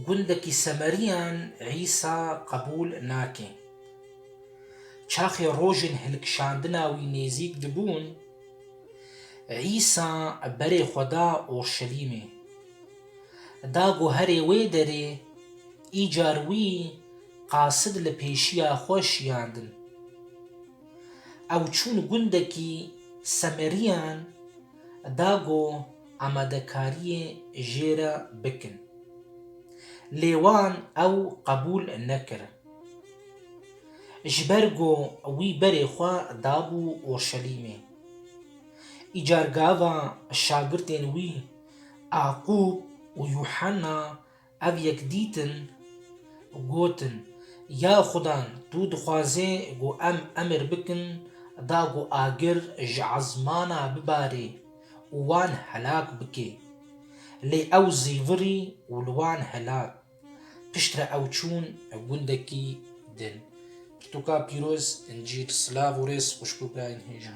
گوندەکی سەمەریان عیسا قبول ناکێ. چاخێ ڕۆژێن هەلکشاندناوی نێزیک دبوون، عیسا بەرێ خۆدا ئۆرشەلیمێ. داگۆ هەرێ وێ دەرێ ئیجار وی قاسد لە پێشییا خۆشیاندن. ئەو چوون گوندەکی سەمەریان داگۆ ئامادەکاریێ ژێرە بکن. لێوان ئەو قبول نەکرد. ji ber ku wî berê xwe dabû Orşelîmê. Îcargava şagirtên wî Aqub û Yuhanna ev yek dîtin, gotin: Ya Xudan, tu dixwazî ku em emir bikin da ku agir ji ezmana bibarê û wan helak bike. Lê ew zîvirî û li wan helat. Pişt re ew çûn gundekî din. Pirtûka pîroz, encîr, silav û rêz xweşbû birayên hêja.